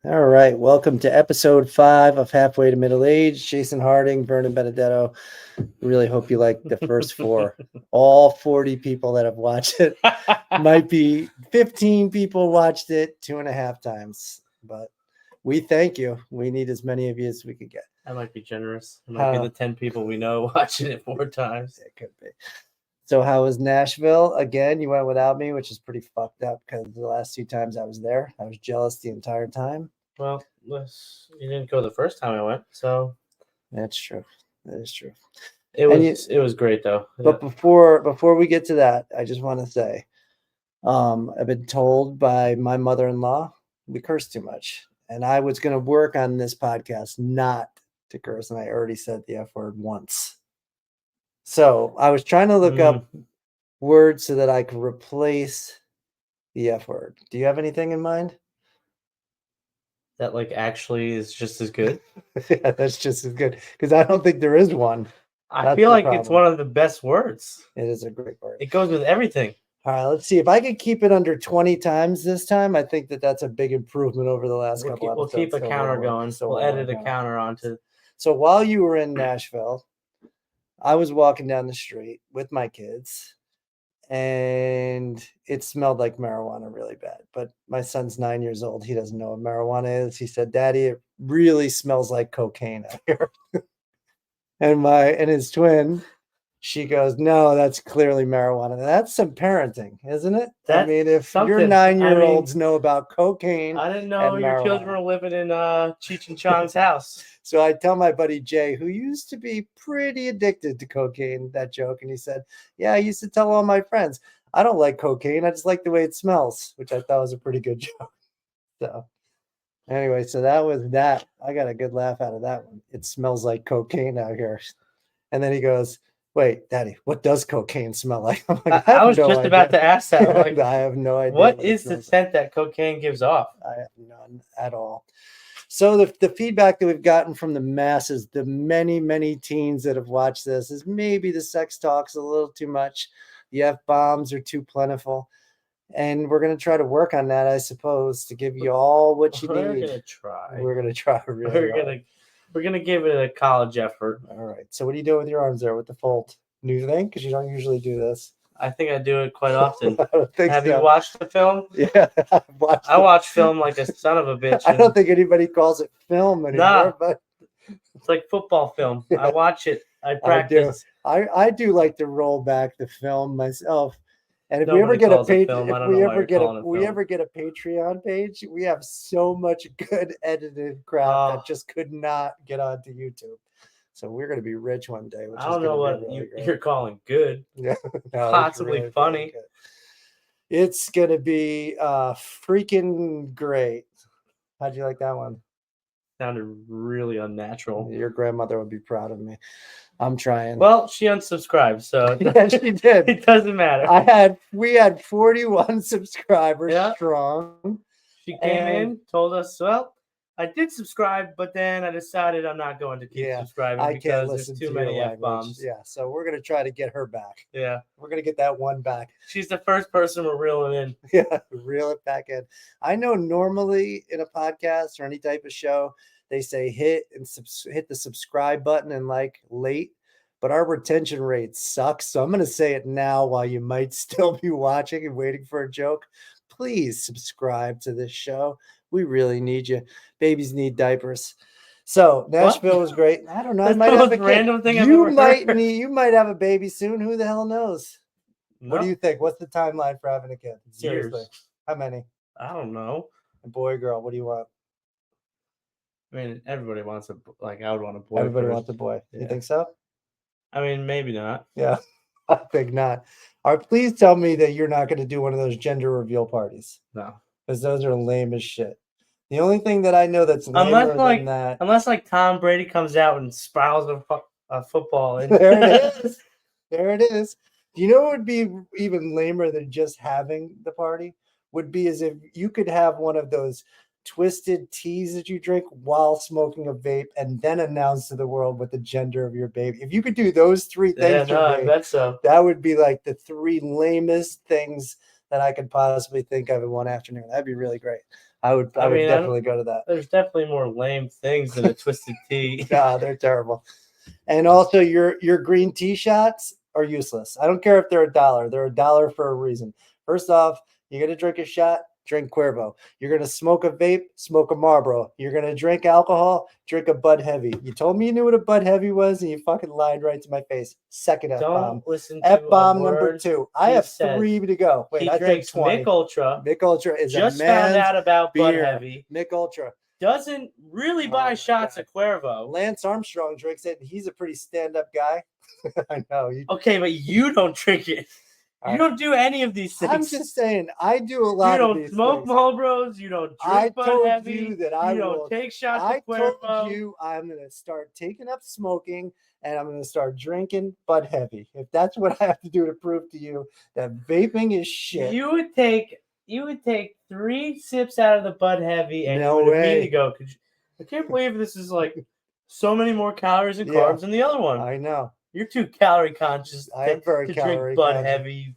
All right. Welcome to episode 5 of Halfway to Middle Age. Jason Harding, Vernon Benedetto. Really hope you like the first 4. All 40 people that have watched it. Might be 15 people watched it 2.5 times. But we thank you. We need as many of you as we could get. I might be generous. It might be the 10 people we know watching it 4 times. It could be. So how was Nashville? Again, you went without me, which is pretty fucked up because the last 2 times I was there, I was jealous the entire time. Well, you didn't go the first time I went, so that's true. That is true. It was great though. But before we get to that, I just want to say, I've been told by my mother-in-law we curse too much, and I was going to work on this podcast not to curse, and I already said the F word once. So I was trying to look up words so that I could replace the F word. Do you have anything in mind? That actually is just as good? Yeah, that's just as good because I don't think there is one. I feel like it's one of the best words. It is a great word. It goes with everything. All right, let's see. If I could keep it under 20 times this time, I think that's a big improvement over the last couple episodes. We'll keep a counter going. So we'll edit a counter onto. So while you were in Nashville, I was walking down the street with my kids, and it smelled like marijuana really bad. But my son's 9 years old. He doesn't know what marijuana is. He said, "Daddy, it really smells like cocaine out here." and his twin, she goes, "No, that's clearly marijuana." That's some parenting, isn't it? I mean, if your 9-year-olds know about cocaine, I didn't know your children were living in Cheech and Chong's house. So I tell my buddy Jay, who used to be pretty addicted to cocaine, that joke, and he said, "Yeah, I used to tell all my friends, I don't like cocaine. I just like the way it smells," which I thought was a pretty good joke. So anyway, so that was that. I got a good laugh out of that one. It smells like cocaine out here. And then he goes, "Wait, Daddy, what does cocaine smell like?" I'm like, I was just about to ask that. I have no idea. What is the scent that cocaine gives off? I have none at all. So the feedback that we've gotten from the masses, the many, many teens that have watched this, is maybe the sex talk's a little too much. The F-bombs are too plentiful. And we're going to try to work on that, I suppose, to give you all what you need. We're going to try. We're going to try really hard. We're going to give it a college effort. All right. So what are you doing with your arms there with the fold? New thing? Because you don't usually do this. I think I do it quite often. I don't think Have you watched the film? Yeah, I watch film like a son of a bitch. I don't think anybody calls it film anymore, but it's like football film. Yeah. I watch it. I practice. I do like to roll back the film myself. And if we ever get a page, if we ever get a Patreon page, we have so much good edited crap that just could not get onto YouTube. So we're going to be rich one day. I don't know what you're calling good. Yeah, no, possibly really funny. It's going to be freaking great. How'd you like that one? Sounded really unnatural. Your grandmother would be proud of me. I'm trying. Well, she unsubscribed, so yeah, she did. It doesn't matter. We had 41 subscribers strong. She came in, told us, well, I did subscribe, but then I decided I'm not going to keep subscribing because there's too many F-bombs. Yeah, so we're going to try to get her back. Yeah. We're going to get that one back. She's the first person we're reeling in. Yeah, reel it back in. I know normally in a podcast or any type of show, they say hit the subscribe button and late, but our retention rate sucks. So I'm going to say it now while you might still be watching and waiting for a joke. Please subscribe to this show. We really need you. Babies need diapers. So Nashville was great. I don't know. I might have a random thing. You might have a baby soon. Who the hell knows? No. What do you think? What's the timeline for having a kid? Seriously, how many? I don't know. A boy or girl? What do you want? I mean, everybody wants I would want a boy. Everybody wants a boy. Yeah. You think so? I mean, maybe not. Yeah, I think not. All right, please tell me that you're not going to do one of those gender reveal parties. No. Because those are lame as shit. The only thing that I know that's lamer than that... Unless Tom Brady comes out and spirals a football. There it is. There it is. Do you know what would be even lamer than just having the party? Would be as if you could have one of those twisted teas that you drink while smoking a vape and then announce to the world what the gender of your baby. If you could do those 3 things, I bet so. That would be like the 3 lamest things that I could possibly think of in one afternoon. That'd be really great. I would definitely go to that. There's definitely more lame things than a twisted tea. Nah, they're terrible. And also your green tea shots are useless. I don't care if they're $1. They're $1 for a reason. First off, you're going to drink a shot, drink Cuervo. You're going to smoke a vape, smoke a Marlboro. You're going to drink alcohol, drink a Bud Heavy. You told me you knew what a Bud Heavy was, and you fucking lied right to my face. Second F-bomb. Don't listen to F-bomb number 2. I have 3 to go. Wait, I drinks said 20. Mick Ultra. Mick Ultra is just a man's found out about beer. Bud Heavy. Mick Ultra. Doesn't really buy shots of Cuervo. Lance Armstrong drinks it, and he's a pretty stand-up guy. I know. Okay, but you don't drink it. You don't do any of these things. I'm just saying, I do a lot of these things. You don't smoke Marlboros. You don't drink Bud Heavy. You that I you don't take shots of Cuervo. I told you I'm going to start taking up smoking, and I'm going to start drinking Bud Heavy. If that's what I have to do to prove to you that vaping is shit. You would take 3 sips out of the Bud Heavy, and no you would way. immediately go, I can't believe this is like so many more calories and carbs than the other one. I know. You're too calorie conscious to drink Bud Heavy.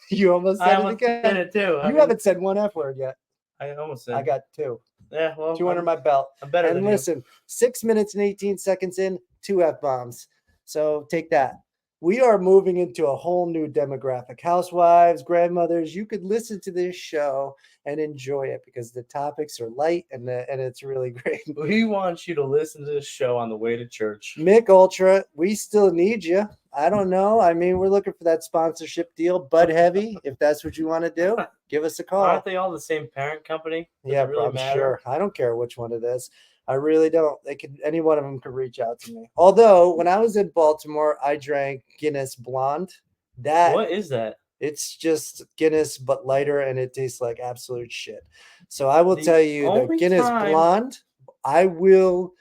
You almost said it again. Said it too. You haven't said one F word yet. I almost said. I got 2. Yeah, well, 2 under my belt. I'm better than listen, 6 minutes and 18 seconds in, 2 F-bombs. So take that. We are moving into a whole new demographic. Housewives, grandmothers, you could listen to this show and enjoy it because the topics are light and it's really great. We want you to listen to this show on the way to church. Mick Ultra, we still need you. I don't know. I mean, we're looking for that sponsorship deal. Bud Heavy, if that's what you want to do, give us a call. Aren't they all the same parent company? Yeah, I'm sure. I don't care which one it is. I really don't. Any one of them could reach out to me. Although when I was in Baltimore, I drank Guinness Blonde. What is that? It's just Guinness but lighter, and it tastes like absolute shit. So I will tell you that Guinness Blonde, I will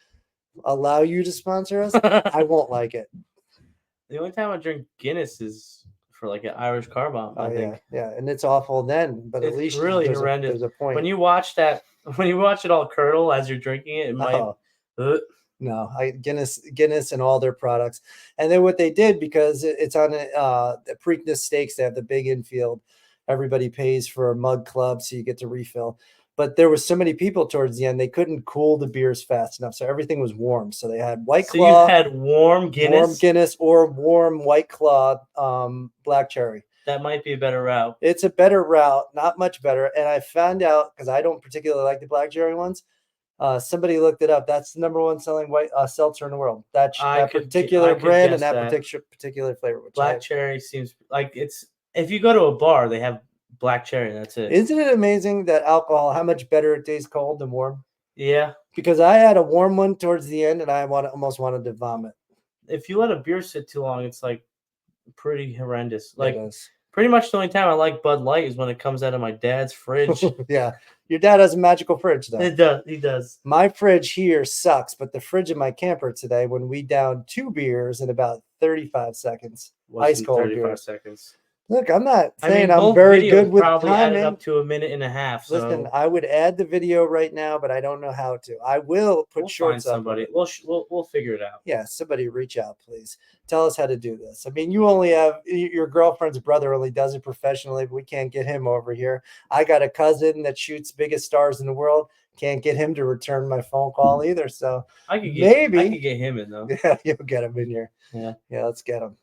allow you to sponsor us. I won't like it. The only time I drink Guinness is for like an Irish car bomb. I think. Yeah, and it's awful then, but it's at least really horrendous. There's a point. When you watch it all curdle as you're drinking it, it might. No, Guinness and all their products. And then what they did, because it's on the Preakness Steaks, they have the big infield. Everybody pays for a mug club, so you get to refill. But there was so many people towards the end, they couldn't cool the beers fast enough. So everything was warm. So they had White Claw. So you had warm Guinness? Or warm White Claw black cherry. That might be a better route. It's a better route, not much better. And I found out, because I don't particularly like the black cherry ones, somebody looked it up. That's the number 1 selling white seltzer in the world. That particular brand and that particular flavor. Black cherry seems like it's, if you go to a bar, they have black cherry. That's it. Isn't it amazing that alcohol, how much better it tastes cold than warm? Yeah. Because I had a warm one towards the end and I almost wanted to vomit. If you let a beer sit too long, it's like pretty horrendous. Like pretty much the only time I like Bud Light is when it comes out of my dad's fridge. Yeah. Your dad has a magical fridge, though. It does. He does. My fridge here sucks, but the fridge in my camper today, when we downed 2 beers in about 35 seconds, ice cold 35 seconds. Look, I'm not saying I'm very good with probably timing. Added up to a minute and a half. So. Listen, I would add the video right now, but I don't know how to. I will put shorts up. We'll figure it out. Yeah, somebody reach out, please. Tell us how to do this. I mean, you only have your girlfriend's brother only does it professionally, but we can't get him over here. I got a cousin that shoots biggest stars in the world. Can't get him to return my phone call either. So I could get him in though. Yeah, you'll get him in here. Yeah, let's get him.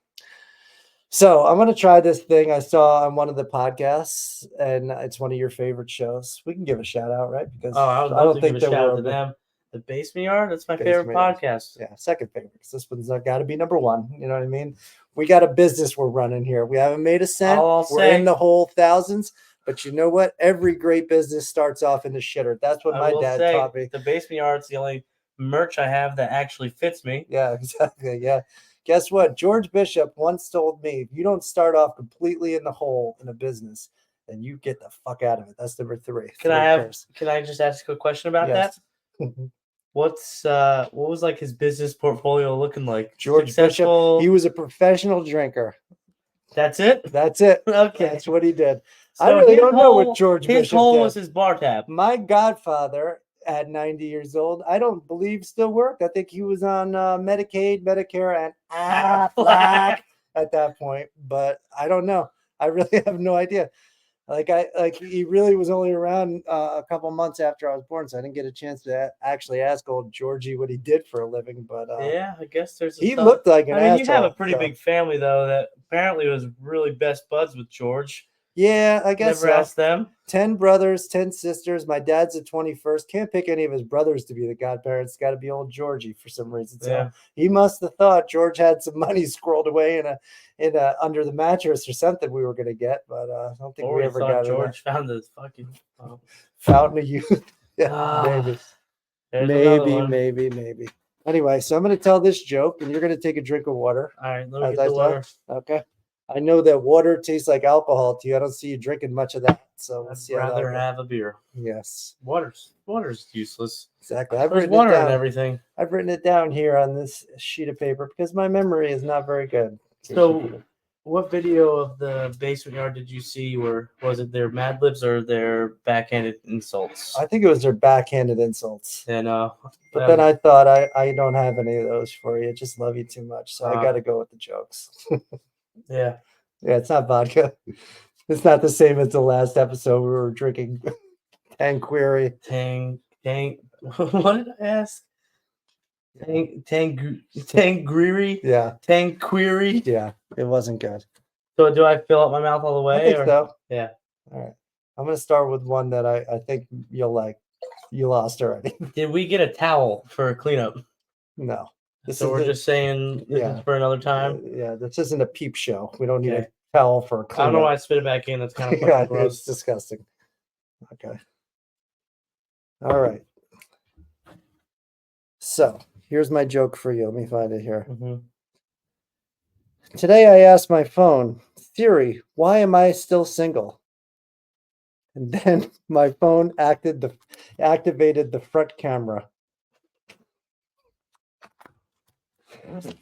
So I'm going to try this thing I saw on one of the podcasts, and it's one of your favorite shows. We can give a shout out, right? Because I don't think give a shout out to them. The Basement Yard, that's my favorite podcast. Yeah, second favorite. Because this one's got to be number 1. You know what I mean? We got a business we're running here. We haven't made a cent. We're in the whole thousands. But you know what? Every great business starts off in the shitter. That's what my dad taught me. The Basement Yard's the only merch I have that actually fits me. Yeah, exactly. Yeah. Guess what? George Bishop once told me, if you don't start off completely in the hole in a business, then you get the fuck out of it. That's number 3. Can I just ask a question about that? What was like his business portfolio looking like? George Bishop, he was a professional drinker. That's it? That's it. Okay. That's what he did. So I really don't know what George Bishop did. His hole was his bar tab. My godfather, at 90 years old, I don't believe still worked. I think he was on Medicaid, Medicare, and Aflac at that point. But I don't know. I really have no idea. He really was only around a couple months after I was born, so I didn't get a chance to actually ask old Georgie what he did for a living. But yeah, I guess there's. He looked like an asshole. You have a pretty big family though. That apparently was really best buds with George. Yeah, I guess Never asked them. 10 brothers, 10 sisters. My dad's the 21st. Can't pick any of his brothers to be the godparents. Got to be old Georgie for some reason. So he must have thought George had some money squirreled away in a under the mattress or something we were going to get, but I don't think we ever got George found the fucking fountain of youth. Yeah, maybe. Anyway, so I'm going to tell this joke, and you're going to take a drink of water. All right, let me get the water. Okay. I know that water tastes like alcohol to you. I don't see you drinking much of that. So we'll see. I'd rather have a beer. Yes. Water's useless. Exactly. There's water and everything. I've written it down here on this sheet of paper because my memory is not very good. So what video of the basement yard did you see? Was it their Mad Libs or their backhanded insults? I think it was their backhanded insults. And but then I thought I don't have any of those for you. I just love you too much. So I got to go with the jokes. Yeah, it's not vodka. It's not the same as the last episode we were drinking Tanqueray. Tang. What did I ask? Tanqueray. Yeah. Tanqueray. Yeah, it wasn't good. So do I fill up my mouth all the way? I think so. Yeah. All right. I'm gonna start with one that I think you'll like. You lost already. Did we get a towel for a cleanup? No. So we're just saying this is for another time? Yeah, this isn't a peep show. We don't need a towel for a cleanup. I don't know why I spit it back in. That's kind of fucking gross. It's disgusting. Okay. All right. So here's my joke for you. Let me find it here. Mm-hmm. Today I asked my phone, Siri, why am I still single? And then my phone activated the front camera.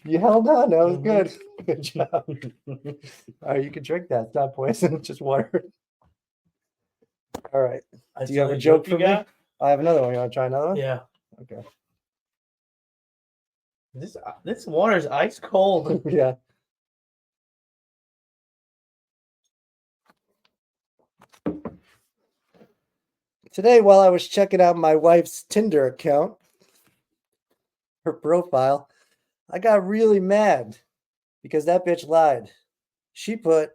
You held on. That was good. Good job. All right, you can drink that. It's not poison. It's just water. All right. Do you have a joke for me? I have another one. You want to try another one? Yeah. Okay. This water is ice cold. Yeah. Today, while I was checking out my wife's Tinder account, her profile, I got really mad because that bitch lied. She put,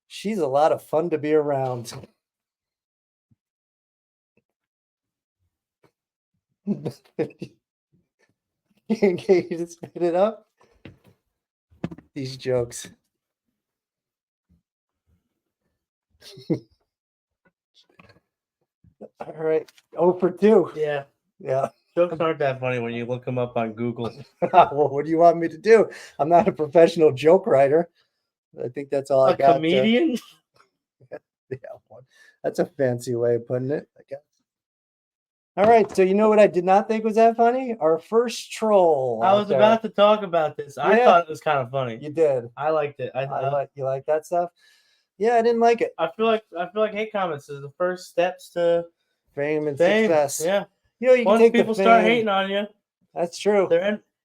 she's a lot of fun to be around. Can you just spit it up? These jokes. All right. 0 for 2. Yeah. Yeah. Jokes aren't that funny when you look them up on Google. Well, what do you want me to do? I'm not a professional joke writer. I think that's all I got. A comedian? Yeah, that's a fancy way of putting it, I guess. All right, so you know what I did not think was that funny? Our first troll. I was about to talk about this. I thought it was kind of funny. You did. I liked it. You like that stuff? Yeah, I didn't like it. I feel like hate comments is the first steps to fame and success. Yeah. You know, you once can take people start hating on you. That's true.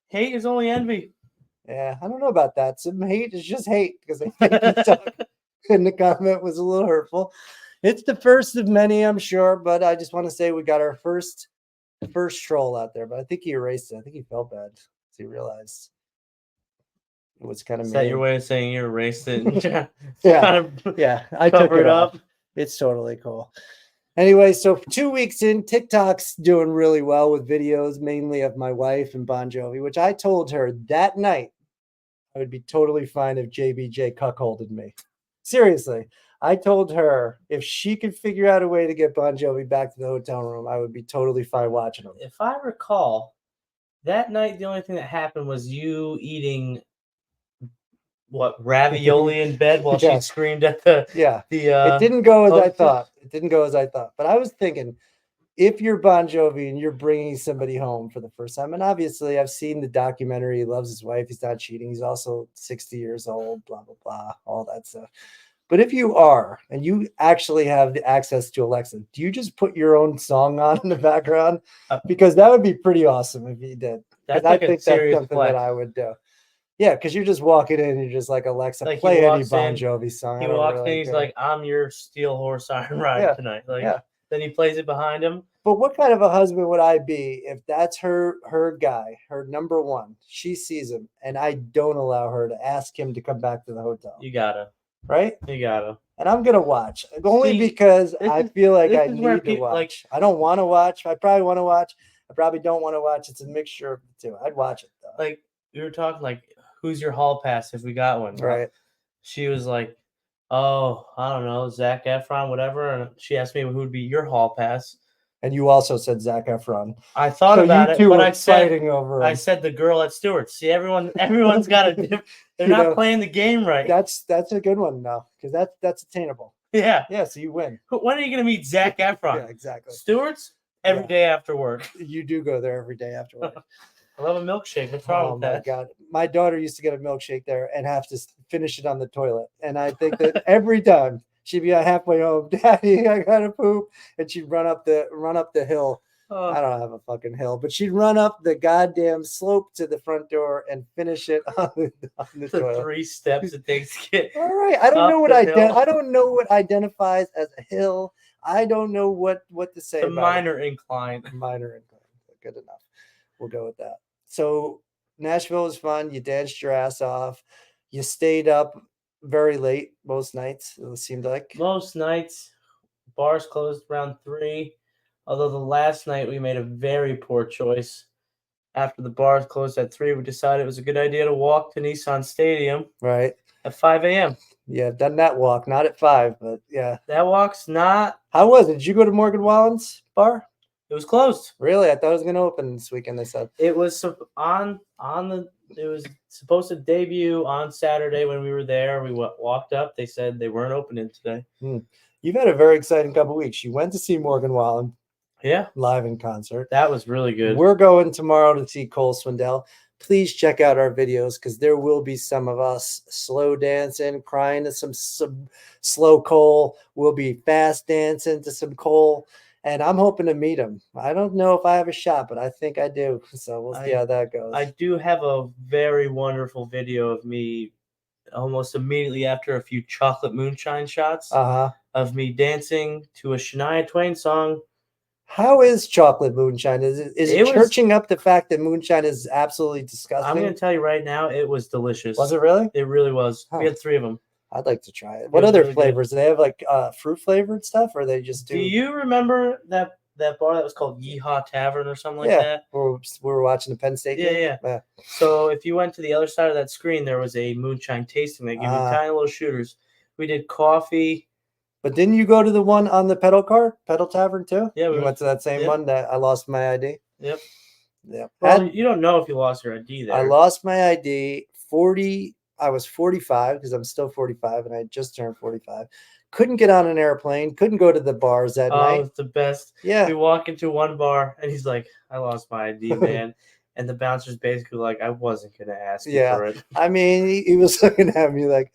Hate is only envy. Yeah, I don't know about that. Some hate is just hate because I think the talk in the comment was a little hurtful. It's the first of many, I'm sure, but I just want to say we got our first troll out there. But I think he erased it. I think he felt bad because he realized it was kind of. Is that your way of saying you erased it? Yeah, I took it up. It's totally cool. Anyway, so 2 weeks in, TikTok's doing really well with videos, mainly of my wife and Bon Jovi, which I told her that night I would be totally fine if JBJ cuckolded me. Seriously, I told her if she could figure out a way to get Bon Jovi back to the hotel room, I would be totally fine watching him. If I recall, that night the only thing that happened was you eating ravioli in bed while she screamed at the it didn't go as I thought. It didn't go as I thought. But I was thinking, if you're Bon Jovi and you're bringing somebody home for the first time, and obviously I've seen the documentary, he loves his wife, he's not cheating, he's also 60 years old, blah, blah, blah, all that stuff. But if you are, and you actually have the access to Alexa, do you just put your own song on in the background? Because that would be pretty awesome if you did. I think that's something that I would do. Yeah, because you're just walking in and you're just like, Alexa, Like, he play any walks Bon in, Jovi song. He I don't walks in, really he's care. like, "I'm your steel horse iron ride Yeah, tonight." Like, yeah. then he plays it behind him. But what kind of a husband would I be if that's her guy, her number one? She sees him, and I don't allow her to ask him to come back to the hotel. You gotta. Right? You gotta. And I'm gonna watch only See, because this I is- feel like this I is where need to watch. like- I don't want to watch. I probably want to watch. I probably don't want to watch. It's a mixture of the two. I'd watch it though. Like, we were talking, like, who's your hall pass if we got one? Right. She was like, "Oh, I don't know, Zac Efron, whatever." And she asked me who would be your hall pass. And you also said Zac Efron. I thought So about you it, two but were I said fighting over I him. said the girl at Stewart's. See, everyone's got a different. They're You not know, playing the game right. That's a good one though, because that's attainable. Yeah. Yeah, so you win. When are you gonna meet Zac Efron? Yeah, exactly. Stewart's every Yeah. day after work. You do go there every day after work. I love a milkshake. What's wrong Oh with my that? God. My daughter used to get a milkshake there and have to finish it on the toilet. And I think that every time she'd be halfway home, Daddy, I gotta poop. And she'd run up the hill. Oh, I don't have a fucking hill, but she'd run up the goddamn slope to the front door and finish it on the the toilet. 3 steps it takes to get. All right. I don't up know what the hill. I don't know what identifies as a hill. I don't know what to say The about minor incline. it. Minor incline. Good enough. We'll go with that. So Nashville was fun. You danced your ass off. You stayed up very late most nights, it seemed like. Most nights, bars closed around 3. Although the last night we made a very poor choice. After the bars closed at 3, we decided it was a good idea to walk to Nissan Stadium Right. at 5 a.m. Yeah, I've done that walk. Not at 5, but yeah. That walk's not. How was it? Did you go to Morgan Wallen's bar? It was closed. Really? I thought it was going to open this weekend, they said. It was it was supposed to debut on Saturday when we were there. We walked up. They said they weren't opening today. You've had a very exciting couple weeks. You went to see Morgan Wallen. Yeah. Live in concert. That was really good. We're going tomorrow to see Cole Swindell. Please check out our videos because there will be some of us slow dancing, crying to some slow Cole. We'll be fast dancing to some Cole. And I'm hoping to meet him. I don't know if I have a shot, but I think I do. So we'll see how that goes. I do have a very wonderful video of me almost immediately after a few chocolate moonshine shots of me dancing to a Shania Twain song. How is chocolate moonshine? Is it churching up the fact that moonshine is absolutely disgusting? I'm going to tell you right now, it was delicious. Was it really? It really was. We had 3 of them. I'd like to try it. What other flavors? Do they have like fruit flavored stuff, or they just do? Do you remember that bar that was called Yeehaw Tavern or something like that? We were watching the Penn State game. Yeah. So if you went to the other side of that screen, there was a moonshine tasting. They give you tiny little shooters. We did coffee. But didn't you go to the one on the Pedal Tavern too? Yeah, we went to that same one that I lost my ID. Yep. Yep. Well, you don't know if you lost your ID there. I lost my ID. I was 45 because I'm still 45 and I just turned 45. Couldn't get on an airplane. Couldn't go to the bars that night. Oh, it's the best. Yeah. We walk into one bar and he's like, "I lost my ID, man." And the bouncer's basically like, "I wasn't going to ask you for it." I mean, he was looking at me like,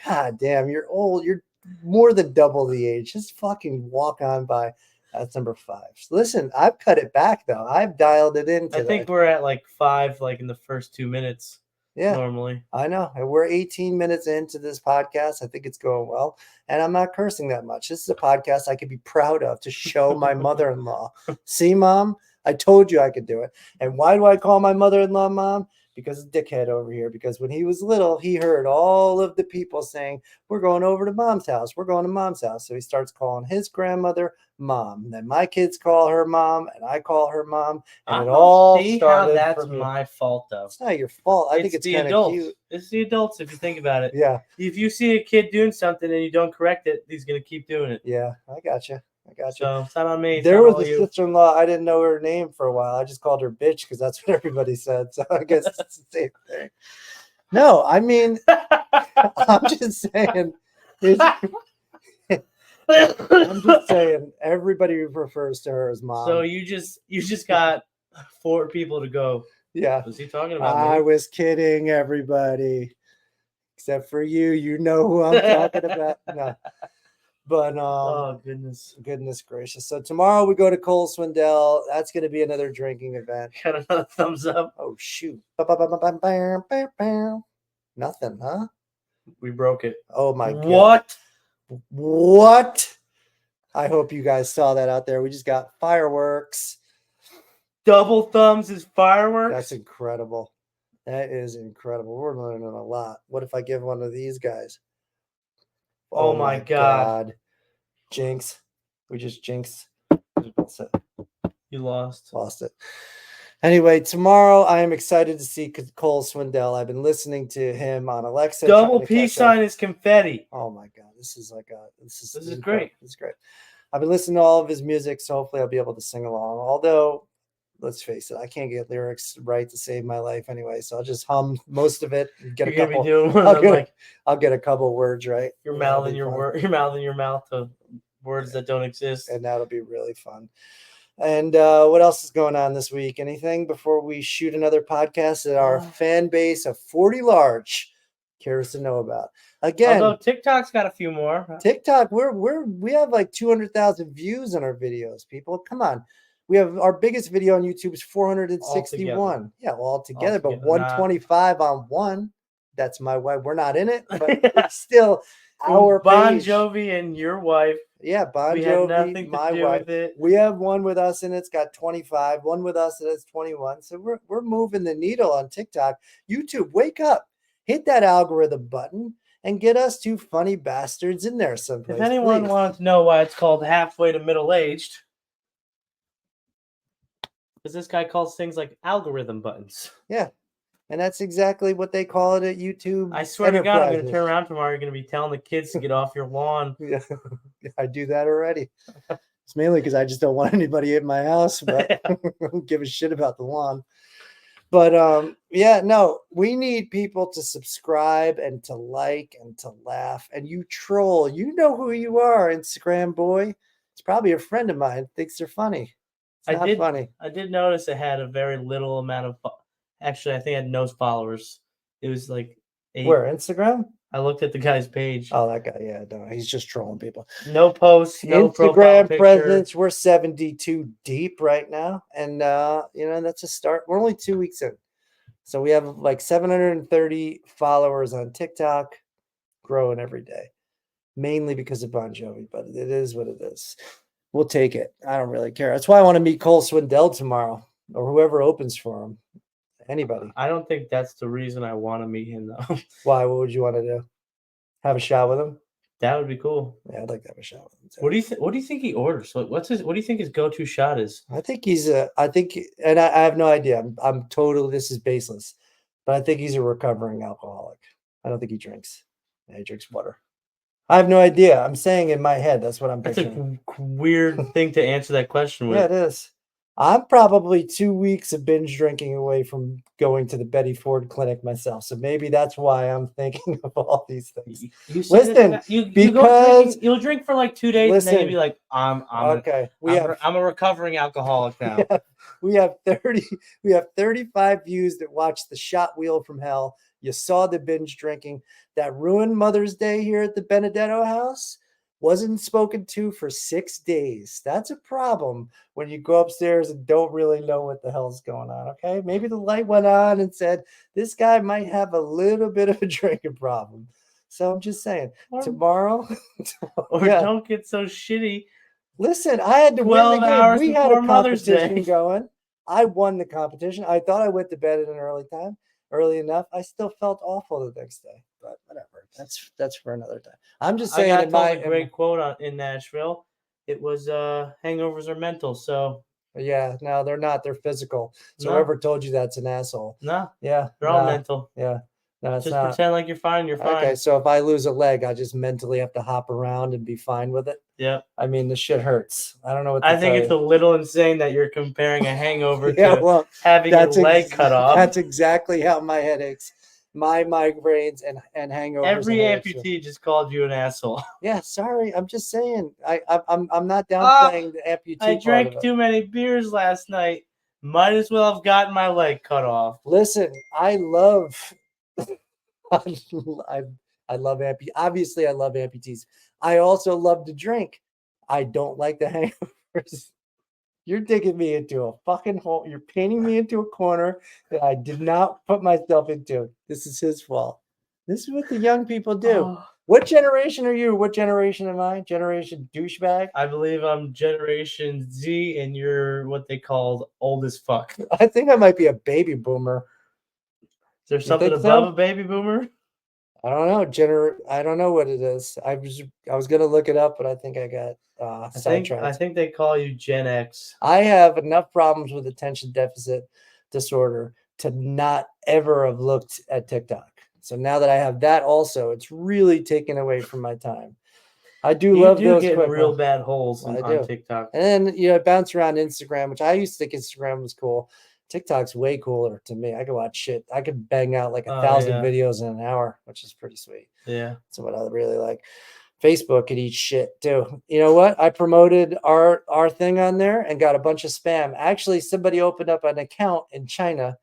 "God damn, you're old. You're more than double the age. Just fucking walk on by." That's number 5. So listen, I've cut it back though. I've dialed it in. I think we're at like 5, like in the first 2 minutes. Yeah, normally. I know. And we're 18 minutes into this podcast. I think it's going well. And I'm not cursing that much. This is a podcast I could be proud of to show my mother-in-law. See, Mom, I told you I could do it. And why do I call my mother-in-law Mom? Because of dickhead over here. Because when he was little, he heard all of the people saying, "We're going over to Mom's house. We're going to Mom's house." So he starts calling his grandmother Mom. And then my kids call her Mom, and I call her Mom. And it all started. That's my fault, though. It's not your fault. I think it's the kind of adults. cute. It's the adults, if you think about it. Yeah. If you see a kid doing something and you don't correct it, he's going to keep doing it. Yeah, I got you. So it's not on me. There was a sister-in-law. I didn't know her name for a while. I just called her bitch because that's what everybody said. So I guess it's the same thing. No, I mean, I'm just saying. I'm just saying. Everybody refers to her as Mom. So you just got 4 people to go. Yeah. Was he talking about me? I was kidding, everybody, except for you. You know who I'm talking about. No. But oh goodness gracious! So tomorrow we go to Cole Swindell. That's going to be another drinking event. Got another thumbs up. Oh shoot! Nothing, huh? We broke it. Oh my God. What? What? I hope you guys saw that out there. We just got fireworks. Double thumbs is fireworks? That's incredible. That is incredible. We're learning a lot. What if I give one of these guys? Oh my God. Jinx. We just jinxed. You lost. Lost it. Anyway, tomorrow I am excited to see Cole Swindell. I've been listening to him on Alexa. Double trying to peace catch up. sign is confetti. Oh my God. This is This is great. This is great. I've been listening to all of his music, so hopefully I'll be able to sing along. Although, let's face it, I can't get lyrics right to save my life anyway, so I'll just hum most of it and get You're a gonna couple. be doing one of them, like I'll get a couple words right. you're and that'll mouthing be your fun. word. You're mouthing your mouth to words that don't exist. And that'll be really fun. And what else is going on this week? Anything before we shoot another podcast that our fan base of 40 large cares to know about? Again, although TikTok's got a few more. TikTok, we have like 200,000 views on our videos. People, come on. We have our biggest video on YouTube is 461. Altogether. Yeah, well, all together, but Altogether, 125 on one. That's my wife. We're not in it, but it's still our Bon page. Jovi and your wife. Yeah, Bon We had Jovi, nothing to my do wife. with it. We have one with us and it's got 25, one with us that has 21. So we're moving the needle on TikTok. YouTube, wake up. Hit that algorithm button and get us two funny bastards in there someplace. If anyone wanted to know why it's called halfway to middle-aged, because this guy calls things like algorithm buttons. Yeah. And that's exactly what they call it at YouTube. I swear to God, I'm going to turn around tomorrow. You're going to be telling the kids to get off your lawn. Yeah, I do that already. It's mainly because I just don't want anybody in my house, but I don't give a shit about the lawn. But yeah, no, we need people to subscribe and to like and to laugh. And you troll, you know who you are, Instagram boy. It's probably a friend of mine. Thinks they're funny. It's not funny. I did notice it had a very little amount of. Actually, I think it had no followers. It was like 8. Where, Instagram? I looked at the guy's page. Oh, that guy. Yeah, no, he's just trolling people. No posts, no Instagram presence. We're 72 deep right now. And, that's a start. We're only 2 weeks in. So we have like 730 followers on TikTok, growing every day, mainly because of Bon Jovi, but it is what it is. We'll take it. I don't really care. That's why I want to meet Cole Swindell tomorrow or whoever opens for him. Anybody. I don't think that's the reason I want to meet him, though. Why? What would you want to do? Have a shot with him? That would be cool. Yeah, I'd like to have a shot with him too. What do you think he orders? What do you think his go-to shot is? I think and I have no idea. I'm totally, this is baseless, but I think he's a recovering alcoholic. I don't think he drinks. Yeah, he drinks water. I have no idea. I'm saying in my head, that's what I'm picturing. That's a weird thing to answer that question with. Yeah, it is. I'm probably 2 weeks of binge drinking away from going to the Betty Ford clinic myself. So maybe that's why I'm thinking of all these things. You'll drink for like 2 days and then you'll be like, I'm a recovering alcoholic now. We have 35 views that watched the shot wheel from hell. You saw the binge drinking that ruined Mother's Day here at the Benedetto house. Wasn't spoken to for 6 days. That's a problem when you go upstairs and don't really know what the hell's going on, okay? Maybe the light went on and said, this guy might have a little bit of a drinking problem. So I'm just saying, tomorrow. Don't get so shitty. Listen, I had to win the game. We had a competition going. I won the competition. I thought I went to bed at an early enough. I still felt awful the next day, but whatever. That's for another time. I'm just saying. I got a great quote in Nashville. It was hangovers are mental. So yeah, no, they're not. They're physical. So whoever told you that's an asshole. No. Yeah, they're all mental. Yeah. No, it's just not. Pretend like you're fine. You're fine. Okay, so if I lose a leg, I just mentally have to hop around and be fine with it. Yeah. I mean, the shit hurts. I don't know what. I think it's a little insane that you're comparing a hangover to having a leg cut off. That's exactly how my headaches, my migraines, and hangovers. Every amputee just called you an asshole. Yeah, sorry. I'm just saying. I'm not downplaying the amputee. I drank too many beers last night. Might as well have gotten my leg cut off. Listen, I love amputees. Obviously, I love amputees. I also love to drink. I don't like the hangovers. You're digging me into a fucking hole. You're painting me into a corner that I did not put myself into. This is his fault. This is what the young people do. Oh, What generation are you? What generation am I? Generation douchebag? I believe I'm Generation Z, and you're what they called old as fuck. Is I think I might be a baby boomer. there You something think above so? a baby boomer? I don't know. I don't know what it is. I was gonna look it up, but I think I got I sidetracked. think they call you Gen X. I have enough problems with attention deficit disorder to not ever have looked at TikTok. So now that I have that also, it's really taken away from my time. I do You love do those get in quick real ones. bad holes I on do. TikTok. And then I bounce around Instagram, which I used to think Instagram was cool. TikTok's way cooler to me. I could watch shit. I could bang out like 1,000 yeah. videos in an hour, which is pretty sweet. Yeah. That's what I really like. Facebook could eat shit too. You know what? I promoted our thing on there and got a bunch of spam. Actually, somebody opened up an account in China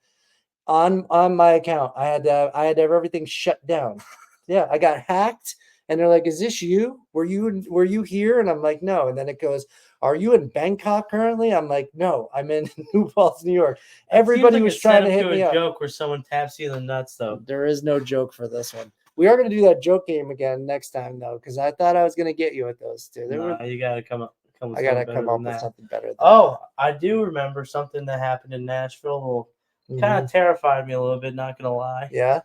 on my account. I had to have everything shut down. Yeah, I got hacked, and they're like, "Is this you? Were you here?" And I'm like, "No." And then it goes, "Are you in Bangkok currently?" I'm like, "No, I'm in New Paltz, New York." It seems Everybody like was a trying to setup hit to me a up. joke where someone taps you in the nuts, though. There is no joke for this one. We are going to do that joke game again next time, though, because I thought I was going to get you with those two. You gotta come with I something got to better come up than with that. something better than Oh, I do remember something that happened in Nashville. that. Kind of terrified me a little bit, not gonna lie. Yeah.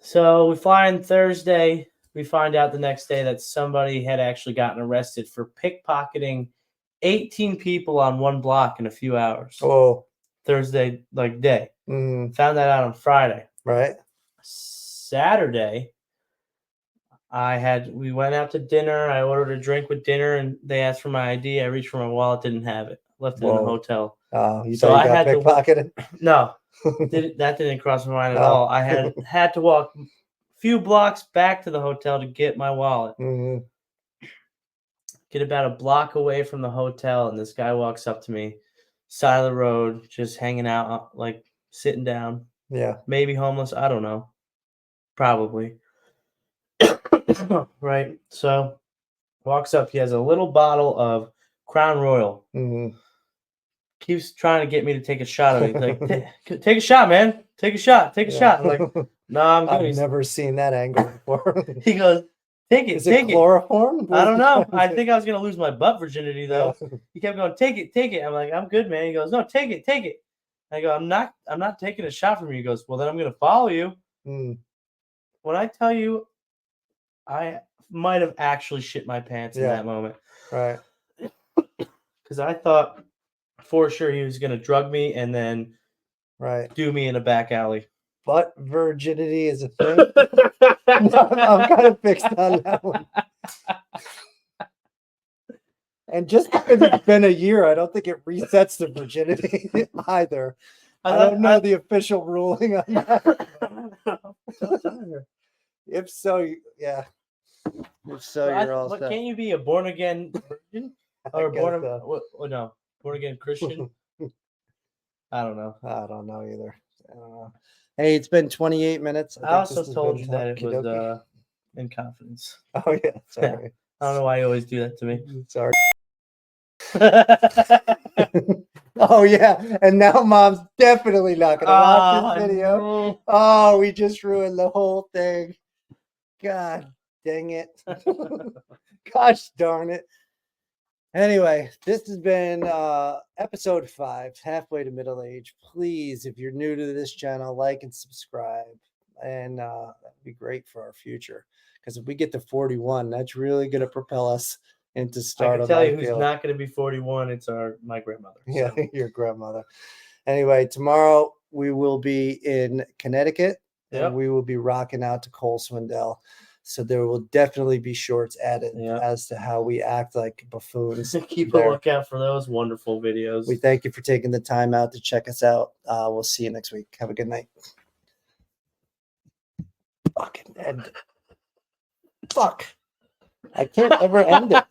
So we fly in Thursday. We find out the next day that somebody had actually gotten arrested for pickpocketing 18 people on one block in a few hours. Oh. Thursday, day. Mm, Found that out on Friday. right. Saturday, we went out to dinner. I ordered a drink with dinner, and they asked for my ID. I reached for my wallet, didn't have it. Left it in the Whoa. hotel. Oh, you So thought I you got had to pickpocketed? No, that didn't cross my mind at No. all. I had to walk a few blocks back to the hotel to get my wallet. Mhm. Get about a block away from the hotel, and this guy walks up to me, side of the road, just hanging out, sitting down. Yeah. Maybe homeless. I don't know. Probably. Right. So walks up. He has a little bottle of Crown Royal. Mhm. Keeps trying to get me to take a shot of it. He's like, take a shot, man. Take a shot. Take a shot. I'm like, no, I'm good. I've never seen that angle before. He goes, take it. Is Take it chloroform? I don't know. I What think I was gonna lose my butt virginity though. Yeah. He kept going, take it, take it. I'm like, I'm good, man. He goes, no, take it, take it. I go, I'm not taking a shot from you. He goes, well, then I'm gonna follow you. Mm, When I tell you, I might have actually shit my pants in Yeah. that moment right. because I thought for sure he was gonna drug me and then Right. do me in a back alley. Butt virginity is a thing. I'm kind of fixed on that one. And just because it's been a year, I don't think it resets the virginity either. I don't know the official ruling on that. If so, yeah. If so, you're all But set. can't you be a born again virgin or born again Christian? I don't know. I don't know either. I don't know. Hey, it's been 28 minutes. I also told you that it was in confidence. Oh yeah, sorry. I don't know why you always do that to me. Sorry. Oh yeah, and now mom's definitely not gonna watch this video. No. Oh, we just ruined the whole thing. God dang it. Gosh darn it. Anyway, this has been episode 5, halfway to middle age. Please, if you're new to this channel, like and subscribe, and that'd be great for our future. Because if we get to 41, that's really going to propel us into stardom. I can tell you who's not going to be 41. It's my grandmother. Yeah, your grandmother. Anyway, tomorrow we will be in Connecticut, and we will be rocking out to Cole Swindell. So there will definitely be shorts added as to how we act like buffoons. Keep a lookout for those wonderful videos. We thank you for taking the time out to check us out. We'll see you next week. Have a good night. Fucking end. Fuck. I can't ever end it.